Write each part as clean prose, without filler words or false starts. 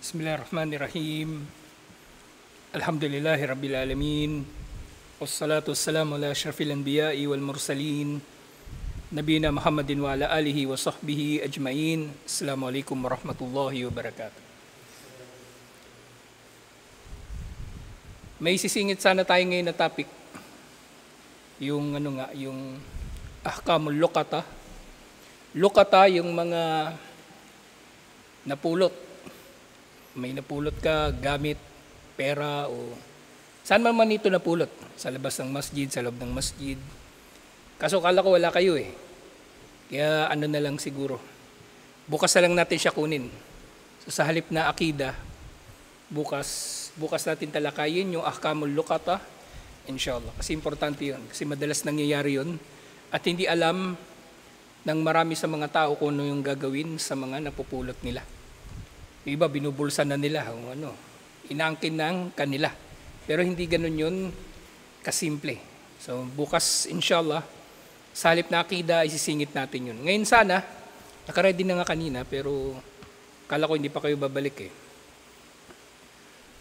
Bismillahirrahmanirrahim. Alhamdulillahi Rabbil Alamin. Wassalatu wassalamu ala asyrafil anbiya'i wal mursalin. Nabiyina Muhammadin wa ala alihi wa sahbihi ajma'in. Assalamualaikum warahmatullahi wabarakatuh. May sisingit sana tayo ngayon na topic. Yung ahkamul luqata. Luqata yung mga napulot. May napulot ka, gamit, pera, o saan man ito napulot? Sa labas ng masjid, sa loob ng masjid. Kaso kala ko wala kayo eh. Kaya ano na lang siguro. Bukas na lang natin siya kunin. So, sa halip na akida, bukas natin talakayin yung ahkamul luqata, inshallah. Kasi importante yun. Kasi madalas nangyayari yun. At hindi alam ng marami sa mga tao kung ano yung gagawin sa mga napupulot nila. Yung iba, binubulsa na nila, inaangkin ng kanila. Pero hindi ganun yun kasimple. So bukas, inshallah, sa halip na akida, isisingit natin yun. Ngayon sana, nakaready na nga kanina, pero kala ko hindi pa kayo babalik eh.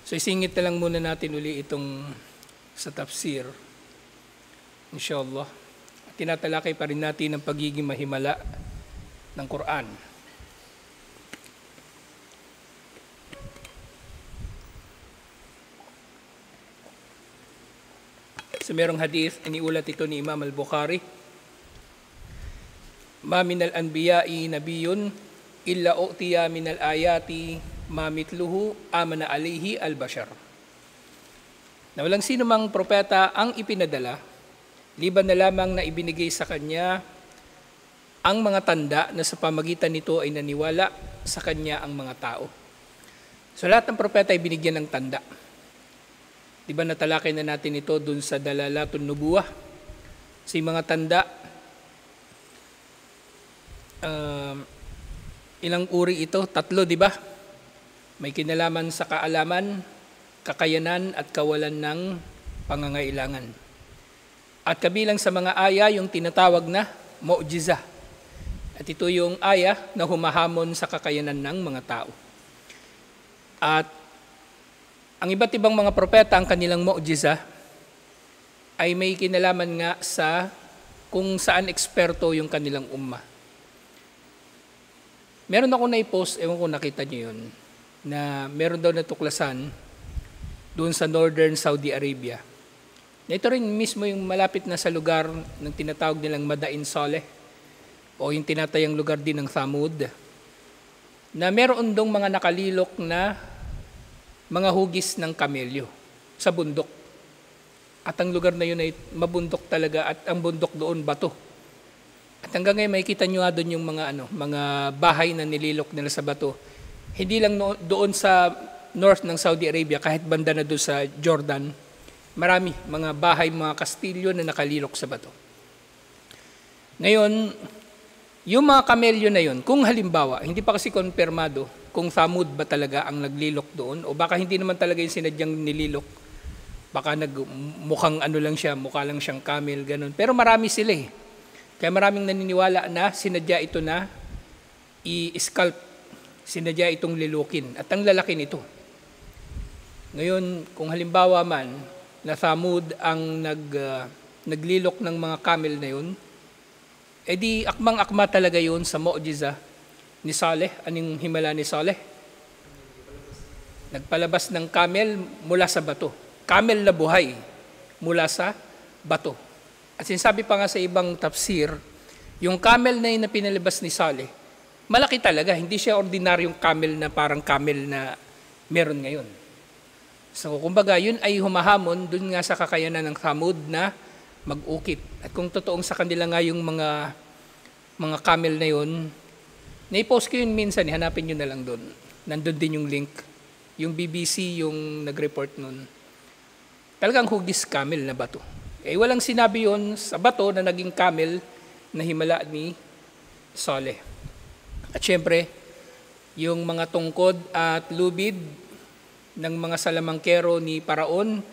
So isingit na lang muna natin uli itong sa tafsir, inshallah. At tinatalakay pa rin natin ang pagiging mahimala ng Quran. So merong hadith, iniulat ito ni Imam al-Bukhari. Ma minal anbiya'i nabiyun illa u'tiya minal ayati ma mitluhu amana alayhi al-bashar. Na walang sino mang propeta ang ipinadala, liban na lamang na ibinigay sa kanya ang mga tanda na sa pamagitan nito ay naniwala sa kanya ang mga tao. So lahat ng propeta ay binigyan ng tanda. Diba natalakay na natin ito dun sa Dalalatun Nubuwah. Sa mga tanda, ilang uri ito? 3, diba? May kinalaman sa kaalaman, kakayanan at kawalan ng pangangailangan. At kabilang sa mga aya yung tinatawag na mu'jiza. At ito yung aya na humahamon sa kakayanan ng mga tao. At ang iba't ibang mga propeta, ang kanilang mu'jiza, ay may kinalaman nga sa kung saan eksperto yung kanilang umma. Meron ako na-post, ewan ko nakita niyo yun, na meron daw natuklasan doon sa northern Saudi Arabia. Ito rin mismo yung malapit na sa lugar ng tinatawag nilang Madain Saleh, o yung tinatayang lugar din ng Thamud, na meron dong mga nakalilok na mga hugis ng kamelyo sa bundok. At ang lugar na yun ay mabundok talaga, at ang bundok doon bato. At hanggang ngayon makikita nyo nga doon yung mga bahay na nililok nila sa bato. Hindi lang doon sa north ng Saudi Arabia, kahit banda na doon sa Jordan, marami mga bahay, mga kastilyo na nakalilok sa bato. Ngayon, yung mga kamelyo na yun, kung halimbawa, hindi pa kasi konfirmado kung Thamud ba talaga ang naglilok doon, o baka hindi naman talaga yung sinadyang nililok. Baka mukhang lang siya, mukha lang siyang camel, ganun. Pero marami sila eh. Kaya maraming naniniwala na sinadya ito na i-scalp, sinadya itong lilukin. At ang lalaki nito. Ngayon, kung halimbawa man na Thamud ang naglilok ng mga camel na yun, edi akmang-akma talaga yun sa mu'jiza ni Saleh. Anong himala ni Saleh? Nagpalabas ng camel mula sa bato. Camel na buhay mula sa bato. At sinasabi pa nga sa ibang tafsir, yung camel na yun na pinalabas ni Saleh, malaki talaga. Hindi siya ordinaryong camel na parang camel na meron ngayon. So kumbaga, yun ay humahamon dun nga sa kakayanan ng Thamud na mag-ukit. At kung totoong sa kanila nga yung mga camel na yun, na-post ko yun minsan, hanapin nyo na lang doon. Nandun din yung link. Yung BBC yung nag-report nun. Talagang hugis camel na bato. Eh walang sinabi yun sa bato na naging camel na himala ni Saleh. At syempre, yung mga tungkod at lubid ng mga salamangkero ni Paraon,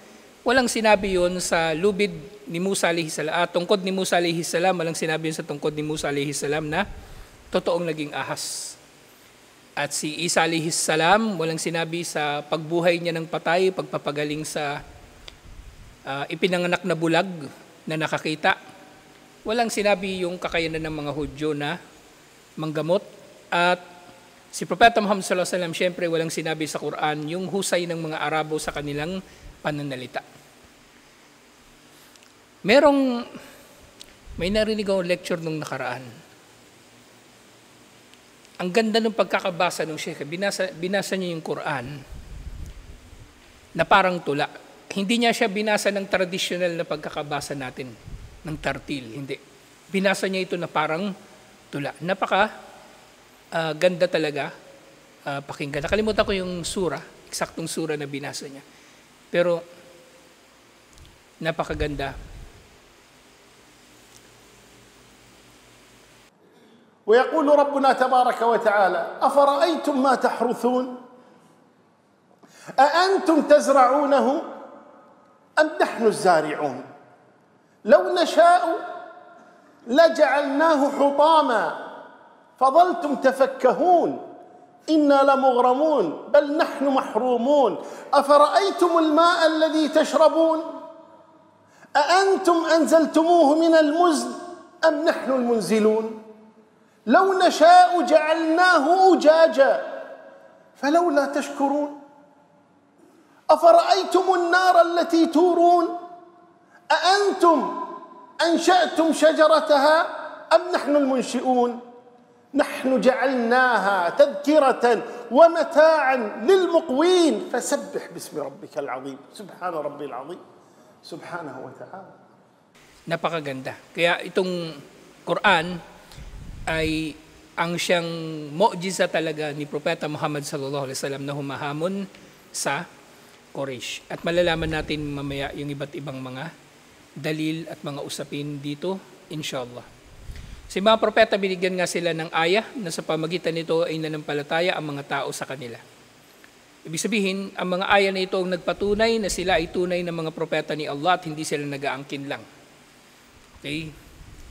walang sinabi yun sa lubid ni Musa alayhi salam, tungkod ni Musa alayhi salam, walang sinabi yun sa tungkod ni Musa alayhi salam na totoong naging ahas. At si Isa alayhis salam, walang sinabi sa pagbuhay niya ng patay, pagpapagaling sa ipinanganak na bulag na nakakita. Walang sinabi yung kakayanan ng mga Hudyo na manggamot. At si Propeta Muhammad sallallahu alaihi wasallam, syempre walang sinabi sa Quran yung husay ng mga Arabo sa kanilang pananalita. May narinig akong lecture nung nakaraan. Ang ganda ng pagkakabasa ng Sheikh. Binasa niya yung Quran na parang tula. Hindi niya siya binasa ng traditional na pagkakabasa natin, ng tartil. Hindi. Binasa niya ito na parang tula. Ganda talaga pakinggan. Nakalimutan ko yung sura, eksaktong sura na binasa niya. Pero napakaganda. ويقول ربنا تبارك وتعالى أفرأيتم ما تحرثون أأنتم تزرعونه أم نحن الزارعون لو نشاء لجعلناه حطاما فظلتم تفكهون إنا لمغرمون بل نحن محرومون أفرأيتم الماء الذي تشربون أأنتم أنزلتموه من المزن أم نحن المنزلون لو نشاء جعلناه أجاجا فلولا تشكرون أفرأيتم النار التي تورون أأنتم أنشأتم شجرتها أم نحن المنشئون نحن جعلناها تذكرة ومتاعا للمقوين فسبح باسم ربك العظيم سبحان ربي العظيم سبحانه وتعالى. Napakaganda. Kaya itong Quran ay ang siyang mu'jiza talaga ni Propeta Muhammad sallallahu alaihi wasallam na humahamon sa Quraysh. At malalaman natin mamaya yung iba't ibang mga dalil at mga usapin dito, inshallah. Si mga propeta, binigyan nga sila ng ayah na sa pamagitan nito ay nanampalataya ang mga tao sa kanila. Ibig sabihin, ang mga ayah na ito ang nagpatunay na sila ay tunay na mga propeta ni Allah at hindi sila nag-aangkin lang. Okay?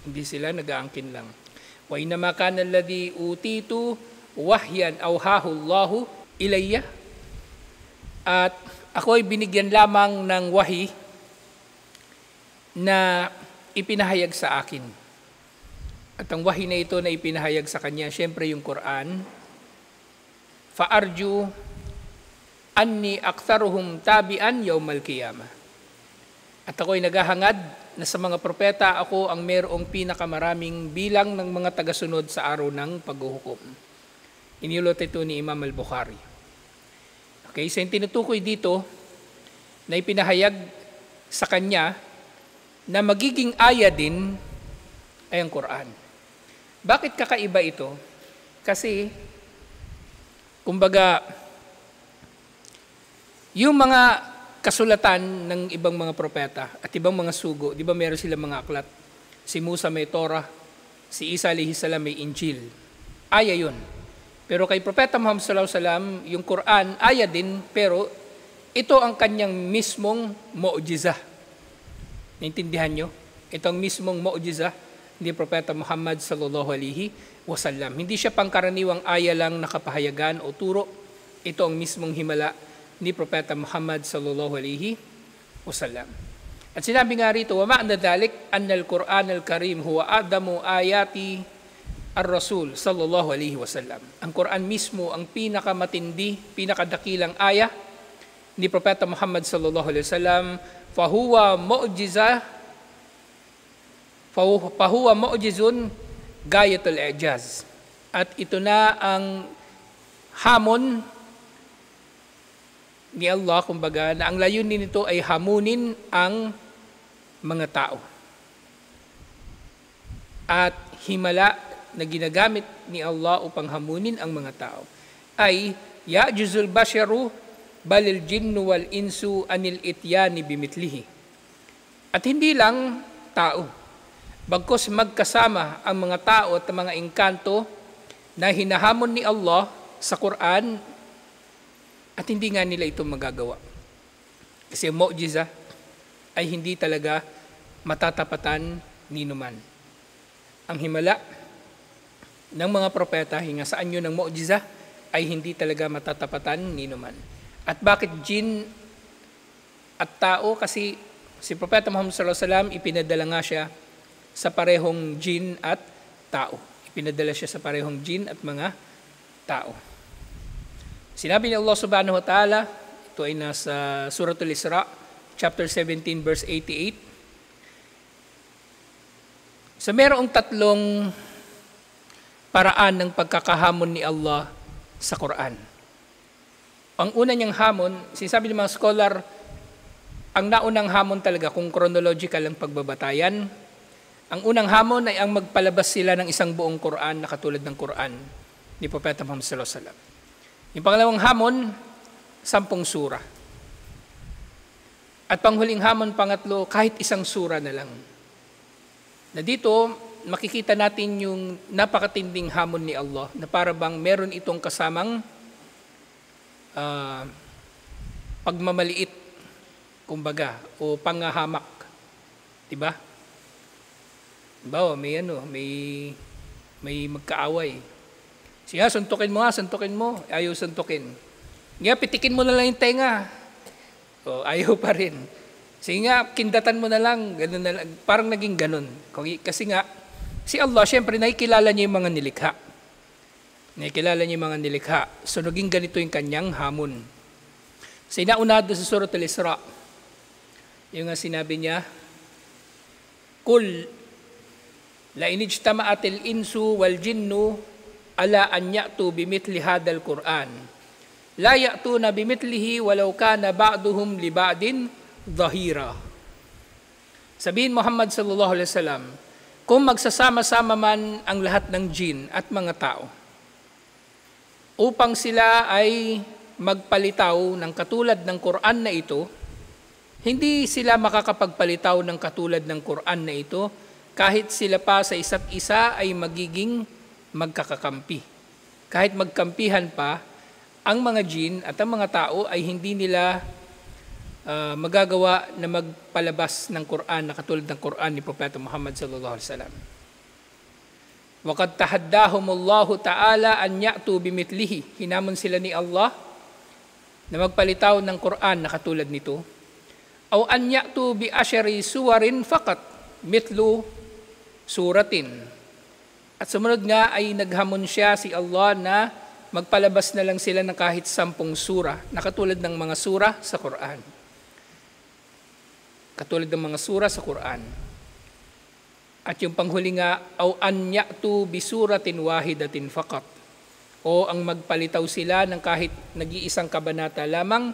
Hindi sila nag-aangkin lang. Wa inama kana alladhi utitu wahyan awhahu Allahu ilayya. At ako ay binigyan lamang ng wahi na ipinahayag sa akin. At ang wahi na ito na ipinahayag sa kanya, syempre yung Quran. Fa'arju anni aktharuhum tabi'an yawmal qiyamah. At ako ay naghahangad na sa mga propeta ako ang mayroong pinakamaraming bilang ng mga tagasunod sa araw ng paghuhukom. Iniulat ito ni Imam al-Bukhari. Okay, so yung tinutukoy dito na ipinahayag sa kanya na magiging aya din ay ang Quran. Bakit kakaiba ito? Kasi, kumbaga, yung mga kasulatan ng ibang mga propeta at ibang mga sugo, di ba meron silang mga aklat? Si Musa may Torah, si Isa alayhis salam may Injil. Aya yun. Pero kay Propeta Muhammad sallallahu alaihi wasallam, yung Quran, aya din, pero ito ang kanyang mismong mu'jiza. Naintindihan nyo? Ito ang mismong mu'jiza ni Propeta Muhammad sallallahu alaihi wasallam. Hindi siya pangkaraniwang aya lang nakapahayagan o turo. Ito ang mismong himala ni Propeta Muhammad sallallahu alaihi wasallam. At sinabi nga rito, wa ma'na dhalik anna al-Qur'an al-Karim huwa adamu ayati ar-Rasul sallallahu alaihi wasallam. Ang Quran mismo ang pinakamatindi, pinakadakilang aya ni Propeta Muhammad sallallahu alaihi wasallam, fahuwa mu'jizun gayatul i'jaz. At ito na ang hamon ni Allah, kumbaga, na ang layunin nito ay hamunin ang mga tao. At himala na ginagamit ni Allah upang hamunin ang mga tao ay ya'juzul basharu balil jinnu wal insu anil ityani bimitlihi. At hindi lang tao, bagkus magkasama ang mga tao at mga engkanto na hinahamon ni Allah sa Quran. At hindi nga nila ito magagawa. Kasi mu'jiza ay hindi talaga matatapatan ni numan. Ang himala ng mga propeta, hingasaan nyo ng mu'jiza, ay hindi talaga matatapatan ni naman. At bakit jin at tao? Kasi si Propeta Muhammad sallallahu alaihi wasallam ipinadala nga siya sa parehong jin at tao. Ipinadala siya sa parehong jin at mga tao. Sinabi ni Allah subhanahu wa ta'ala, ito ay nasa Suratul Isra, chapter 17, verse 88. So merong tatlong paraan ng pagkakahamon ni Allah sa Quran. Ang una niyang hamon, sinasabi ng mga scholar, ang naunang hamon talaga kung chronological ang pagbabatayan, ang unang hamon ay ang magpalabas sila ng isang buong Quran na katulad ng Quran ni Propeta Muhammad sallallahu alaihi wasallam. Yung pangalawang hamon, 10 sura. At panghuling hamon, pangatlo, kahit isang sura na lang. Na dito, makikita natin yung napakatinding hamon ni Allah na para bang meron itong kasamang pagmamaliit, kumbaga, o panghahamak. Diba? Diba, may magkaaway. Siya, suntukin mo. Ayaw suntukin. Nga, pitikin mo na lang yung tenga. O, ayaw pa rin. Sige nga, kindatan mo na lang. Ganun na lang. Parang naging ganun. Kasi nga, si Allah, syempre, nakikilala niya yung mga nilikha. So, naging ganito yung kanyang hamon. So, inaunado sa Suratul Isra, yung nga sinabi niya, Kul, la inijtama'atil insu wal jinnu ala an ya'tu bimithli hadal Qur'an. La ya'tuna bimithlihi walau kana ba'duhum li ba'din dhahira. Sabihin Muhammad sallallahu alaihi wasallam, kung magsasama-sama man ang lahat ng jin at mga tao, upang sila ay magpalitaw ng katulad ng Qur'an na ito, hindi sila makakapagpalitaw ng katulad ng Qur'an na ito kahit sila pa sa isa't isa ay magiging magkakakampi. Kahit magkampihan pa, ang mga jin at ang mga tao ay hindi nila magagawa na magpalabas ng Quran na katulad ng Quran ni Propeta Muhammad sallallahu alaihi wasallam. Waqad tahaddahumullahu ta'ala an ya'tu bimithlihi. Hinamon sila ni Allah na magpalitaw ng Quran na katulad nito. Aw an ya'tu bi ashari suwarin faqat mithlu suratin. At sumunod nga ay naghamon siya si Allah na magpalabas na lang sila ng kahit 10 sura na katulad ng mga sura sa Quran. Katulad ng mga sura sa Quran. At yung panghuli nga, aw an ya'tu bi suratin wahidatin faqat. O ang magpalitaw sila ng kahit nag-iisang kabanata lamang,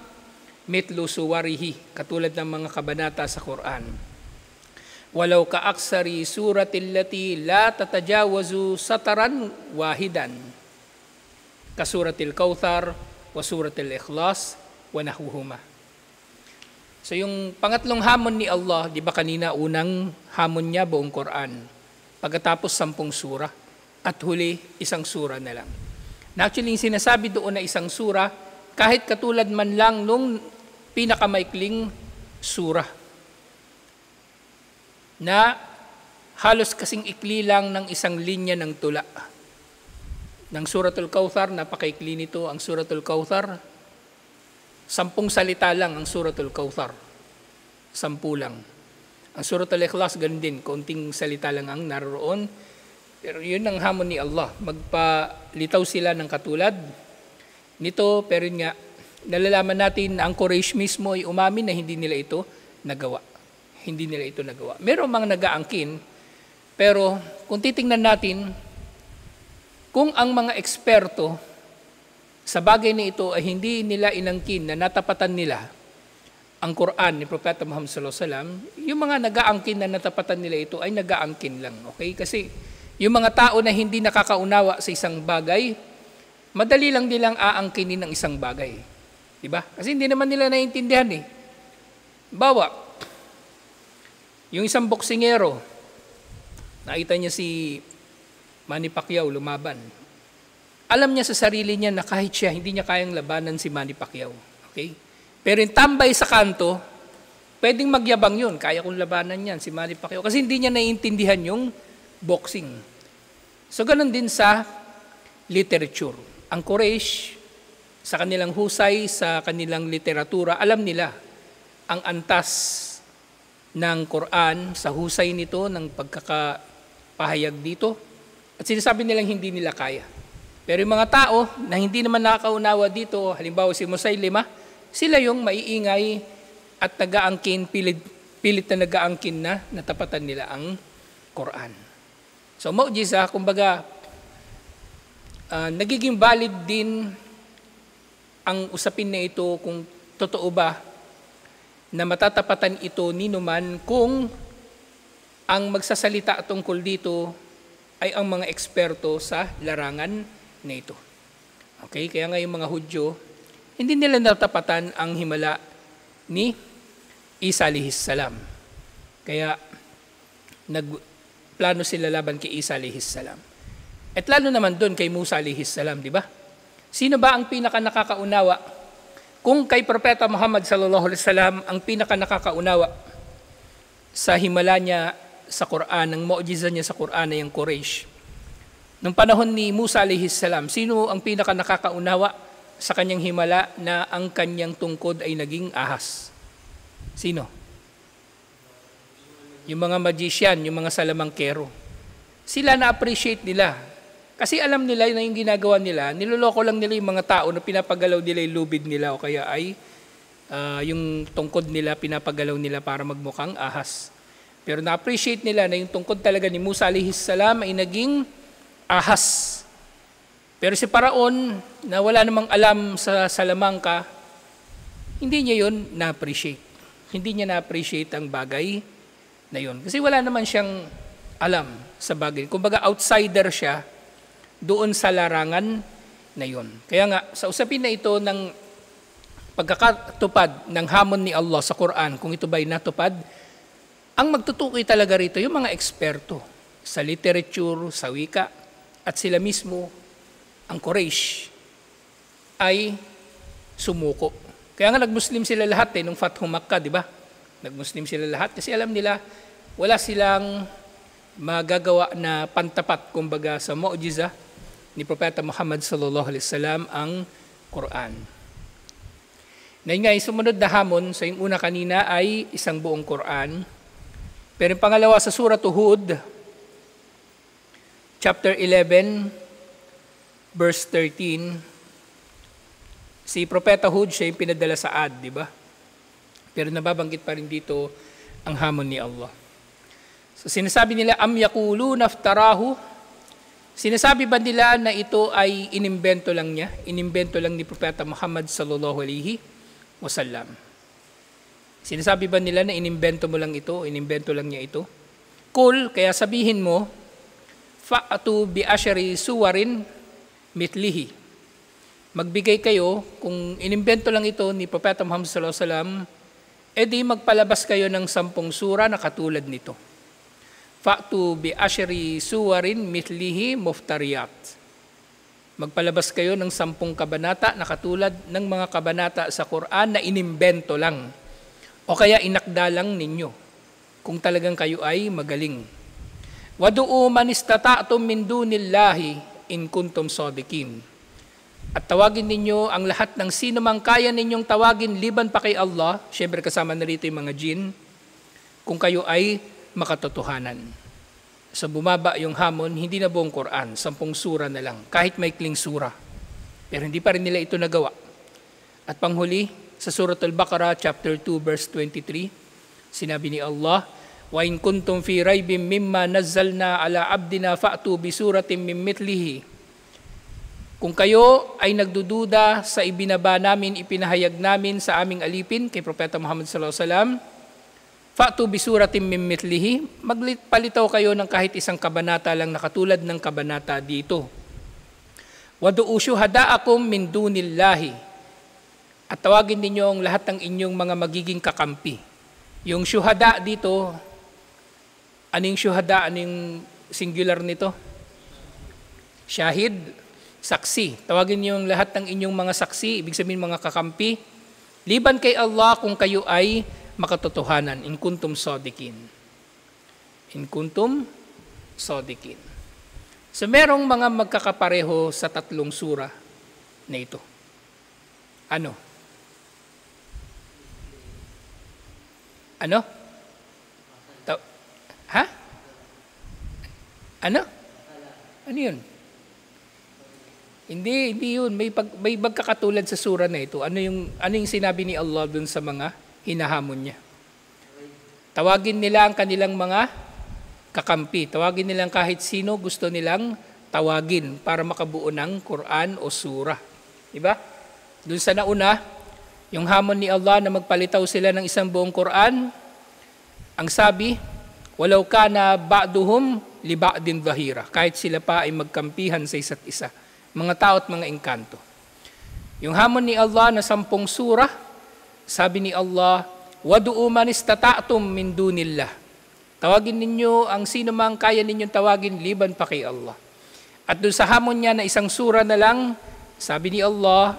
mitlu suwarihi, katulad ng mga kabanata sa Quran. Walau kaaksari suratil lati la tatajawazu sataran wahidan. Kasuratil Kauthar wa suratil Ikhlas wa nahuhuma. So yung pangatlong hamon ni Allah, di ba kanina unang hamon niya buong Quran. Pagkatapos 10 sura at huli 1 sura na lang. Na actually yung sinasabi doon na 1 sura, kahit katulad man lang nung pinakamaikling sura na halos kasing ikli lang ng 1 linya ng tula. Ng Suratul Kauthar, napakaikli nito ang Suratul Kauthar. 10 salita lang ang Suratul Kauthar. 10 lang. Ang Suratul Ikhlas, ganun din. Konting salita lang ang naroon. Pero yun ang hamon ni Allah. Magpalitaw sila ng katulad nito. Pero yun nga, nalalaman natin na ang Quraysh mismo ay umamin na hindi nila ito nagawa. Meron mga nag-aangkin, pero kung titingnan natin, kung ang mga eksperto sa bagay na ito ay hindi nila inangkin na natapatan nila ang Quran ni Propeta Muhammad sallallahu alaihi wasallam, yung mga nag-aangkin na natapatan nila ito ay nag-aangkin lang. Okay? Kasi yung mga tao na hindi nakakaunawa sa isang bagay, madali lang nilang aangkinin ng isang bagay. Diba? Kasi hindi naman nila naiintindihan eh. Bawa, yung isang boksingero, nakita niya si Manny Pacquiao lumaban. Alam niya sa sarili niya na kahit siya, hindi niya kayang labanan si Manny Pacquiao. Okay? Pero yung tambay sa kanto, pwedeng magyabang yun. Kaya kong labanan yan, si Manny Pacquiao. Kasi hindi niya naiintindihan yung boxing. So, ganun din sa literature. Ang Quraysh, sa kanilang husay, sa kanilang literatura, alam nila ang antas ng Quran sa husay nito, ng pagkakapahayag dito. At sinasabi nilang hindi nila kaya. Pero yung mga tao na hindi naman nakakaunawa dito, halimbawa si Musaylima, sila yung maiingay at nag-aangkin, pilit na nag-aangkin na natapatan nila ang Quran. So mu'jiza, kumbaga, nagiging valid din ang usapin na ito kung totoo ba na matatapatan ito ni numan kung ang magsasalita tungkol dito ay ang mga eksperto sa larangan na ito. Okay, kaya nga yung mga Hudyo, hindi nila natapatan ang himala ni Isa alayhis salam. Kaya nagplano sila laban kay Isa alayhis salam. At lalo naman doon kay Musa alayhis salam, di ba? Sino ba ang pinaka nakakaunawa? Kung kay Propeta Muhammad sallallahu alaihi wasallam ang pinaka nakakaunawa sa himala niya sa Quran, ang mu'jiza niya sa Quran ay ang Quraysh. Nung panahon ni Musa alayhis salam, sino ang pinaka nakakaunawa sa kanyang himala na ang kanyang tungkod ay naging ahas? Sino? Yung mga magician, yung mga salamangkero. Sila na-appreciate nila. Kasi alam nila na yung ginagawa nila, niloloko lang nila yung mga tao na pinapagalaw nila yung lubid nila o kaya ay yung tungkod nila, pinapagalaw nila para magmukhang ahas. Pero na-appreciate nila na yung tungkod talaga ni Musa alayhis salam ay naging ahas. Pero si Paraon, na wala namang alam sa salamangka, hindi niya yun na-appreciate. Hindi niya na-appreciate ang bagay na yun. Kasi wala naman siyang alam sa bagay. Kumbaga outsider siya doon sa larangan na yun. Kaya nga, sa usapin na ito ng pagkakatupad ng hamon ni Allah sa Quran, kung ito ba'y natupad, ang magtutukoy talaga rito yung mga eksperto sa literature, sa wika, at sila mismo, ang Quraysh, ay sumuko. Kaya nga nag-Muslim sila lahat nung Fathu Makkah, di ba? Nag-Muslim sila lahat kasi alam nila wala silang magagawa na pantapat, kumbaga, sa mu'jiza ni Propeta Muhammad sallallahu alaihi wasallam ang Quran. Na nga, yung sumunod na hamon, sa yung una kanina ay isang buong Quran. Pero yung pangalawa sa Surah Hud, chapter 11, verse 13, si Propeta Hud, siya yung pinadala sa Ad, di ba? Pero nababanggit pa rin dito ang hamon ni Allah. So sinasabi nila, am yaquluna iftarahu. Sinasabi ba nila na ito ay inimbento lang niya? Inimbento lang ni Propeta Muhammad sallallahu alaihi wasallam. Sinasabi ba nila na inimbento mo lang ito? Inimbento lang niya ito? Kul, kaya sabihin mo, fa'atu bi ashri suwarin mitlihi. Magbigay kayo, kung inimbento lang ito ni Propeta Muhammad sallallahu alaihi wasallam, edi magpalabas kayo ng 10 sura na katulad nito. Fa'tu bi ashri suwarin mitlihi muftariyat. Magpalabas kayo ng 10 kabanata na katulad ng mga kabanata sa Quran na inimbento lang. O kaya inakda lang ninyo kung talagang kayo ay magaling. Wadu'u man istata'tum min dunillahi in kuntum sadiqin. At tawagin ninyo ang lahat ng sino mang kaya ninyong tawagin liban pa kay Allah, syempre kasama na rito yung mga jinn, kung kayo ay makatotohanan. So bumaba yung hamon, hindi na buong Quran, 10 sura na lang, kahit maikling sura. Pero hindi pa rin nila ito nagawa. At panghuli, sa Surah Al-Baqarah, chapter 2, verse 23, sinabi ni Allah, wa in kuntum fi raibim mimma nazzalna ala abdina fa'tu bi suratin min mithlihi. Kung kayo ay nagdududa sa ibinaba namin, ipinahayag namin sa aming alipin kay Propeta Muhammad sallallahu alaihi wasallam, fa'tu bi suratin min mithlihi, magpalitaw kayo ng kahit isang kabanata lang na katulad ng kabanata dito. Wadu'u syuhada'akum min dunillahi. At tawagin ninyo ang lahat ng inyong mga magiging kakampi. Yung syuhada dito, anong syuhada? Anong singular nito? Shahid, saksi. Tawagin niyo ang lahat ng inyong mga saksi, ibig sabihin mga kakampi, liban kay Allah kung kayo ay makatotohanan, in kuntum sadiqin. In kuntum sadiqin. So merong mga magkakapareho sa 3 sura na ito? Ano? Ano? Ha? Ano? Ano yun? Hindi yun. May pagkakatulad sa sura na ito. Ano yung sinabi ni Allah dun sa mga hinahamon niya? Tawagin nila ang kanilang mga kakampi. Tawagin nilang kahit sino gusto nilang tawagin para makabuo ng Quran o sura. Diba? Dun sa nauna, yung hamon ni Allah na magpalitaw sila ng isang buong Quran, ang sabi, walau kana ba'duhum li ba'din dhahira. Kahit sila pa ay magkampihan sa isa't isa. Mga tao at mga engkanto. Yung hamon ni Allah na 10 surah, sabi ni Allah, wadu'u man istata'tum min dunillah. Tawagin ninyo ang sino mang kaya ninyong tawagin liban pa kay Allah. At doon sa hamon niya na isang sura na lang, sabi ni Allah,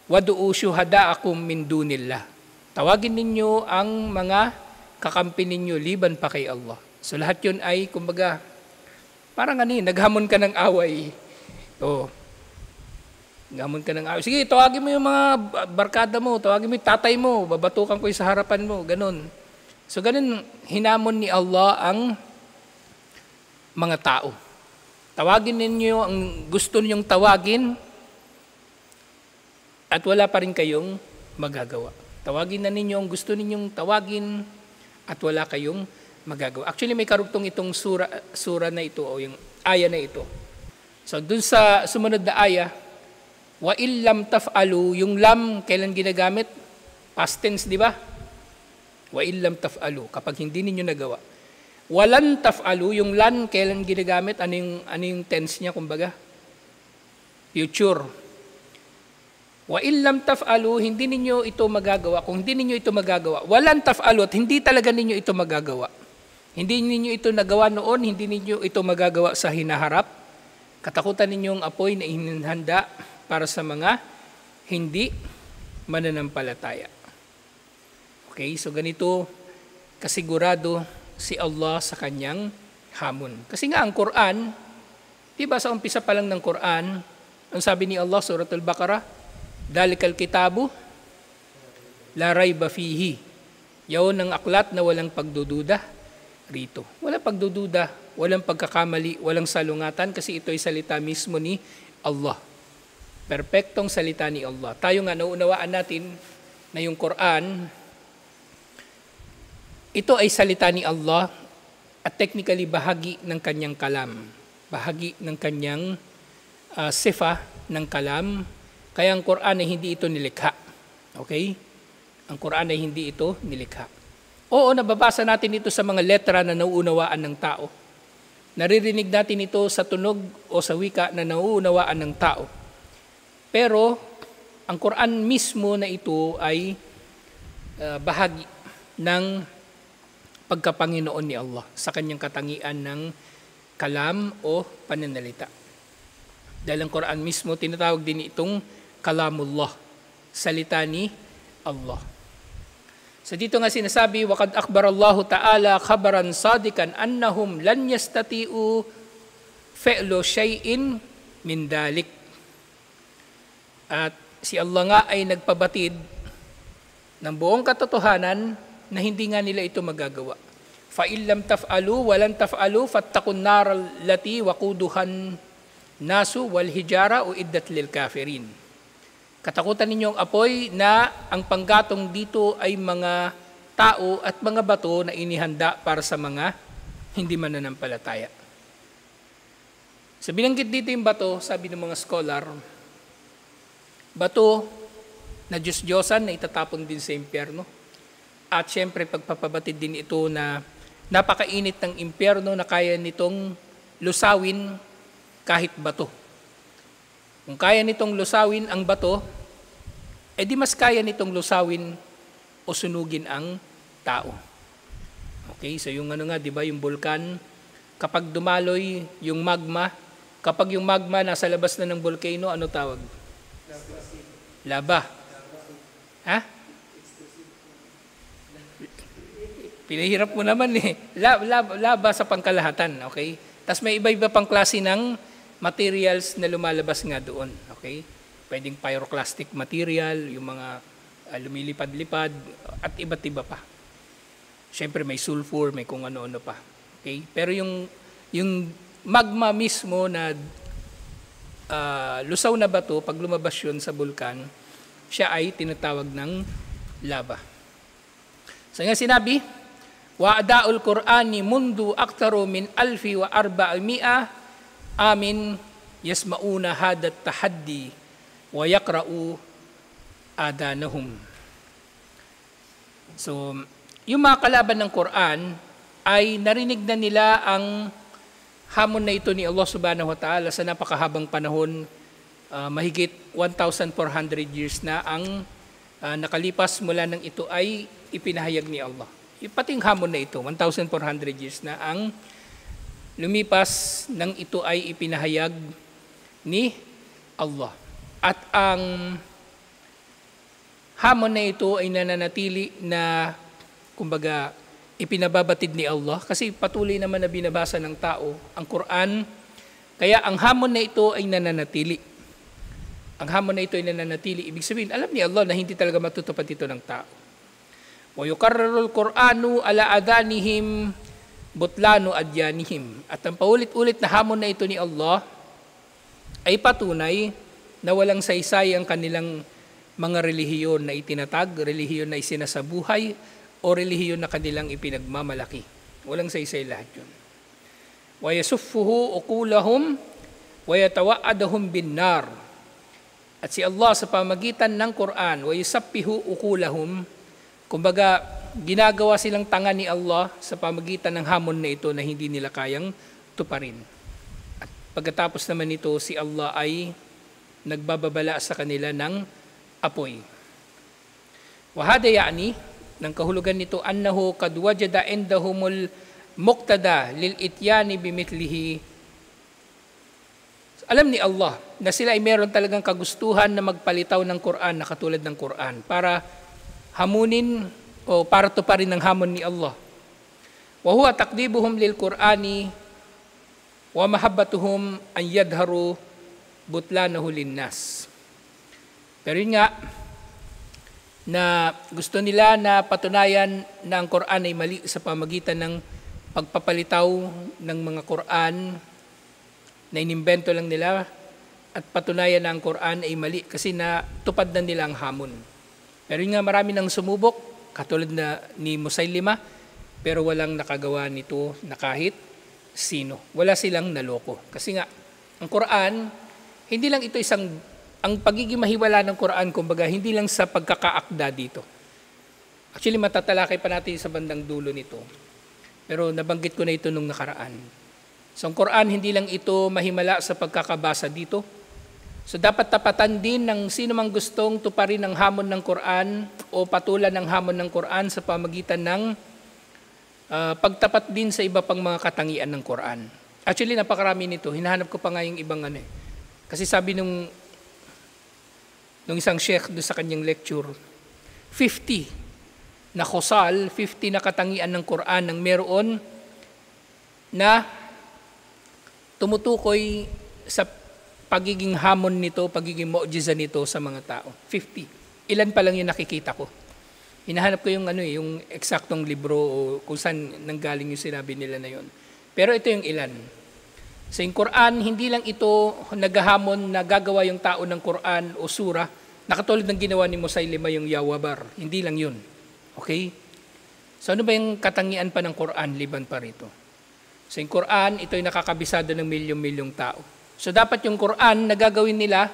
wadu'u syuhada'akum min dunillah. Tawagin ninyo ang mga kakampi ninyo liban pa kay Allah. So lahat yun ay, kumbaga, parang naghamon ka ng away. Naghamon ka ng away. Sige, tawagin mo yung mga barkada mo, tawagin mo yung tatay mo, babatukan ko yung sa harapan mo, ganun. So ganun, hinamon ni Allah ang mga tao. Tawagin ninyo ang gusto ninyong tawagin at wala pa rin kayong magagawa. Tawagin na ninyo ang gusto ninyong tawagin at wala kayong magagawa. Actually, may karugtong itong sura na ito o yung aya na ito. So, dun sa sumunod na aya, wa illam taf'alu, yung lam, kailan ginagamit? Past tense, di ba? Wa illam taf'alu, kapag hindi ninyo nagawa. Walan taf'alu, yung lan, kailan ginagamit? Ano yung tense niya, kumbaga? Future. Wa illam taf'alu, hindi ninyo ito magagawa. Kung hindi ninyo ito magagawa, walan taf'alu, at hindi talaga ninyo ito magagawa. Hindi ninyo ito nagawa noon, hindi ninyo ito magagawa sa hinaharap. Katakutan ninyong apoy na ihinhanda para sa mga hindi mananampalataya. Okay, so ganito kasigurado si Allah sa kanyang hamon. Kasi nga ang Quran, di ba sa umpisa pa lang ng Quran, ang sabi ni Allah, Surah Al-Baqarah, Dalikal kitabu, la rayba fihi. Yaon ang aklat na walang pagdududa rito. Walang pagdududa, walang pagkakamali, walang salungatan kasi ito ay salita mismo ni Allah. Perpektong salita ni Allah. Tayo nga nauunawaan natin na yung Quran, ito ay salita ni Allah at technically bahagi ng kanyang kalam. Bahagi ng kanyang sifa ng kalam. Kaya ang Quran ay hindi ito nilikha. Okay? Ang Quran ay hindi ito nilikha. Oo, nababasa natin ito sa mga letra na nauunawaan ng tao. Naririnig natin ito sa tunog o sa wika na nauunawaan ng tao. Pero, ang Quran mismo na ito ay bahagi ng pagkapanginoon ni Allah sa kanyang katangian ng kalam o pananalita. Dahil ang Quran mismo, tinatawag din itong kalamullah, salita ni Allah. So dito nga sinasabi, وَقَدْ أَخْبَرَ اللَّهُ تَعَالَى خَبَرًا صَادِقًا أَنَّهُمْ لَنْ يَسْتَطِيعُوا فِعْلُ شَيْءٍ مِنْ ذَلِكَ. At si Allah nga ay nagpabatid ng buong katotohanan na hindi nga nila ito magagawa. فَإِنْ لَمْ تَفْعَلُوا وَلَنْ تَفْعَلُوا فَاتَّقُوا النَّارَ الَّتِي وَقُودُهَا النَّاسُ وَالْحِجَارَةُ أُعِدَّتْ لِلْكَافِرِينَ. Katakutan ninyong apoy na ang panggatong dito ay mga tao at mga bato na inihanda para sa mga hindi mananampalataya. So binanggit dito yung bato, sabi ng mga scholar, bato na Diyos-Diyosan na itatapon din sa impyerno. At syempre pagpapabatid din ito na napakainit ng impyerno na kaya nitong lusawin kahit bato. Kung kaya nitong lusawin ang bato, di mas kaya nitong lusawin o sunugin ang tao. Okay, so yung di ba, yung bulkan, kapag dumaloy yung magma, kapag yung magma nasa labas na ng volcano, ano tawag? Lava. Ha? Pinahirap mo naman eh. Laba sa pangkalahatan, okay? Tapos may iba-iba pang klase ng materials na lumalabas nga doon, okay? pwedeng pyroclastic material, yung mga lumilipad-lipad, at iba't iba pa. Siyempre may sulfur, may kung ano-ano pa. Okay? Pero yung magma mismo na lusaw na bato, pag lumabas yun sa bulkan, siya ay tinatawag ng lava. So nga sinabi, wa adaul Qur'ani mundu aktaru min alfi wa arba'imi'a amin yasmauna hadat tahaddi wa yaqra'u adanahum. So, yung mga kalaban ng Quran ay narinig na nila ang hamon na ito ni Allah subhanahu wa ta'ala sa napakahabang panahon, mahigit 1,400 years na ang nakalipas mula nang ito ay ipinahayag ni Allah. Yung pating hamon na ito, 1,400 years na ang lumipas nang ito ay ipinahayag ni Allah. At ang hamon na ito ay nananatili na, kumbaga, ipinababatid ni Allah kasi patuloy naman na binabasa ng tao ang Quran. Kaya ang hamon na ito ay nananatili. Ang hamon na ito ay nananatili. Ibig sabihin, alam ni Allah na hindi talaga matutupad ito ng tao. Wa yukarrarul Qur'anu ala adanihim butlanu adyanihim. At ang paulit-ulit na hamon na ito ni Allah ay patunay na walang saysay ang kanilang mga relihiyon na itinatag, relihiyon na isinasabuhay, o relihiyon na kanilang ipinagmamalaki. Walang saysay lahat yun. Wa yasuffuhu uqulahum wa yatawa'adahum bin nar. At si Allah sa pamagitan ng Quran, wa yusappihu uqulahum, kumbaga ginagawa silang tanga ni Allah sa pamagitan ng hamon na ito na hindi nila kayang tuparin. At pagkatapos naman ito, si Allah ay nagbababala sa kanila ng apoy. Wa hada ya'ni, ng kahulugan nito, annahu kad wajada indahumul muqtada lil ityani bimithlihi. Alam ni Allah na sila ay meron talagang kagustuhan na magpalitaw ng Quran na katulad ng Quran para hamunin o para tuparin ng hamon ni Allah. Wa huwa taqdibuhum lil Qur'ani wa mahabbatuhum an yadharu butlanahu linnas. Pero yun nga, na gusto nila na patunayan na ang Quran ay mali sa pamagitan ng pagpapalitaw ng mga Quran na inimbento lang nila at patunayan na ang Quran ay mali kasi natupad na nila ang hamon. Pero yun nga, marami nang sumubok, katulad na ni Musaylima, pero walang nakagawa nito na kahit sino. Wala silang naloko. Kasi nga, ang Quran, hindi lang ito ang pagiging mahiwala ng Quran, kumbaga, hindi lang sa pagkakaakda dito. Actually, matatalakay pa natin sa bandang dulo nito. Pero nabanggit ko na ito nung nakaraan. So, ang Quran, hindi lang ito mahimala sa pagkakabasa dito. So, dapat tapatan din ng sino mang gustong tuparin ng hamon ng Quran o patulan ng hamon ng Quran sa pamagitan ng pagtapat din sa iba pang mga katangian ng Quran. Actually, napakarami nito. Hinahanap ko pa nga yung ibang Kasi sabi nung isang sheikh doon sa kanyang lecture, 50 na khosal, 50 na katangian ng Quran nang meron na tumutukoy sa pagiging hamon nito, pagiging mu'jiza nito sa mga tao. 50. Ilan pa lang yung nakikita ko. Hinahanap ko yung yung eksaktong libro o kung saan nanggaling yung sinabi nila na yun. Pero ito yung ilan. Sa Quran, hindi lang ito naghahamon na gagawa yung tao ng Quran o surah na katulad ng ginawa ni Musaylima yung Yawabar. Hindi lang yun. Okay? So ano ba yung katangian pa ng Quran liban pa rito? Sa Quran, ito ay nakakabisado ng milyong-milyong tao. So dapat yung Quran na gagawin nila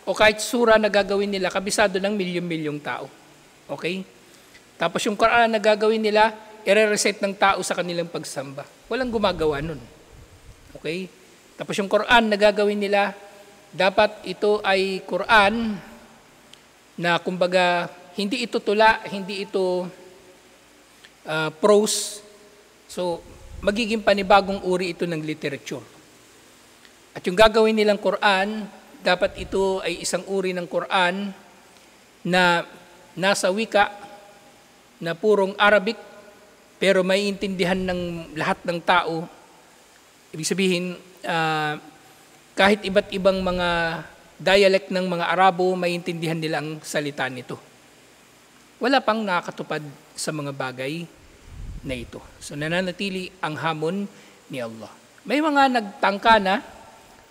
o kahit surah na gagawin nila, kabisado ng milyong-milyong tao. Okay? Tapos yung Quran na gagawin nila, i-reset ng tao sa kanilang pagsamba. Walang gumagawa nun. Okay? Tapos yung Quran na gagawin nila, dapat ito ay Quran na kumbaga hindi ito tula, hindi ito prose. So magiging panibagong uri ito ng literature. At yung gagawin nilang Quran, dapat ito ay isang uri ng Quran na nasa wika na purong Arabic pero may intindihan ng lahat ng tao. Ibig sabihin, kahit iba't ibang mga dialect ng mga Arabo, maintindihan nila ang salita nito. Wala pang nakakatupad sa mga bagay na ito. So nananatili ang hamon ni Allah. May mga nagtangka na,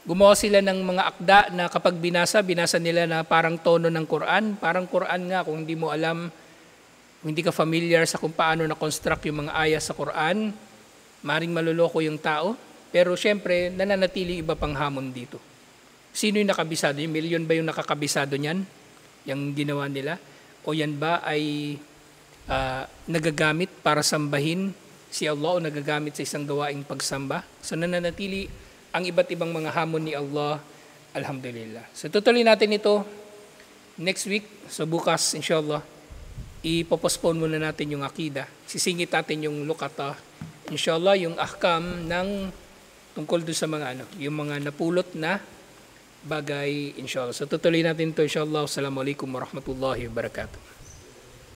gumawa sila ng mga akda na kapag binasa nila na parang tono ng Quran. Parang Quran nga, kung hindi mo alam, kung hindi ka familiar sa kung paano na-construct yung mga ayah sa Quran, maring maluloko yung tao. Pero syempre, nananatili iba pang hamon dito. Sino yung nakabisado? Yung milyon ba yung nakakabisado niyan? Yung ginawa nila? O yan ba ay nagagamit para sambahin si Allah o nagagamit sa isang gawaing pagsamba? So nananatili ang iba't ibang mga hamon ni Allah, alhamdulillah. So tutuloy natin ito next week. So bukas, inshallah, ipopostpone muna natin yung akida. Sisingit natin yung lukata. Inshallah, yung ahkam ng tungkol doon sa mga yung mga napulot na bagay, inshallah. So tutuloy natin ito, inshallah. Assalamualaikum warahmatullahi wabarakatuh.